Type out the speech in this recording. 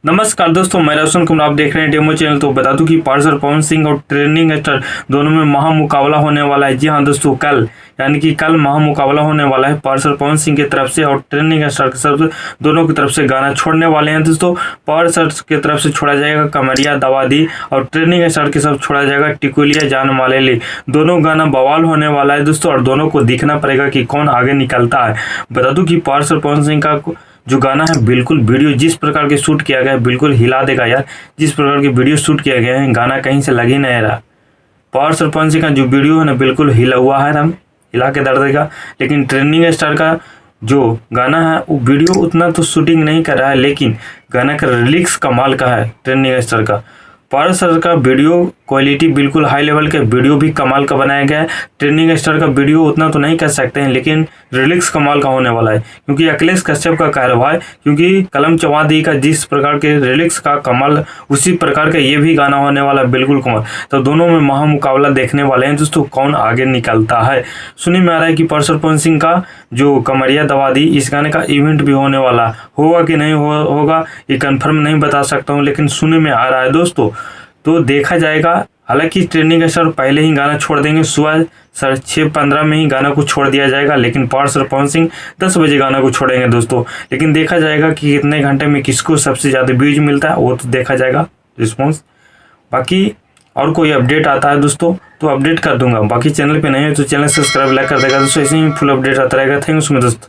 नमस्कार दोस्तों, मैं रोशन कुमार, आप देख रहे हैं डेमो चैनल। तो बता दूं कि पार्सर पवन सिंह और ट्रेंडिंग स्टार दोनों में महामुकाबला होने वाला है। जी हाँ दोस्तों, कल यानी कि कल महामुकाबला होने वाला है। पार्सर पवन सिंह की तरफ से और ट्रेंडिंग स्टार की तरफ से, दोनों की तरफ से गाना छोड़ने वाले हैं दोस्तों। पार्सर की तरफ से छोड़ा जाएगा कमरिया दवादी और ट्रेंडिंग स्टार की तरफ छोड़ा जाएगा टिकुलिया जान मालेली। दोनों गाना बवाल होने वाला है दोस्तों, और दोनों को दिखना पड़ेगा कि कौन आगे निकलता है। बता दूं कि पार्सर पवन सिंह का जो गाना है, बिल्कुल वीडियो जिस प्रकार के शूट किया गया है बिल्कुल हिला देगा यार। जिस प्रकार के वीडियो शूट किया गया है, गाना कहीं से लग ही नहीं रहा। पावर सरपंच का जो वीडियो है ना, बिल्कुल हिला हुआ है, हम हिला के दर्द देगा। लेकिन ट्रेंडिंग स्टार का जो गाना है वो वीडियो उतना तो शूटिंग नहीं कर रहा है, लेकिन गाना का लिरिक्स कमाल का है ट्रेंडिंग स्टार का। पावर सर का वीडियो क्वालिटी बिल्कुल हाई लेवल का, वीडियो भी कमाल का बनाया गया है। ट्रेंडिंग स्टार का वीडियो उतना तो नहीं कह सकते हैं, लेकिन रिलिक्स कमाल का होने वाला है, क्योंकि अखिलेश कश्यप का कार्यभार, क्योंकि कलम चौहादी का जिस प्रकार के रिलिक्स का कमाल, उसी प्रकार का ये भी गाना होने वाला है, बिल्कुल कमाल। तो दोनों में महामुकाबला देखने वाले हैं दोस्तों, कौन आगे निकलता है। सुनने में आ रहा है कि पार्सर पवन सिंह का जो कमरिया दवादी, इस गाने का इवेंट भी होने वाला होगा कि नहीं होगा ये कंफर्म नहीं बता सकता हूँ, लेकिन सुनने में आ रहा है दोस्तों। तो देखा जाएगा। हालांकि ट्रेंडिंग स्टार पहले ही गाना छोड़ देंगे, सुबह 6:15 में ही गाना को छोड़ दिया जाएगा, लेकिन पार्सर पवन सिंह 10 बजे गाना को छोड़ेंगे दोस्तों। लेकिन देखा जाएगा कि कितने घंटे में किसको सबसे ज़्यादा व्यूज मिलता है, वो तो देखा जाएगा रिस्पॉन्स। बाकी और कोई अपडेट आता है दोस्तों तो अपडेट कर दूंगा। बाकी चैनल पे नहीं है तो चैनल सब्सक्राइब लाइक कर देगा दोस्तों, ऐसे ही फुल अपडेट आता रहेगा। थैंक यू सो मच दोस्तों।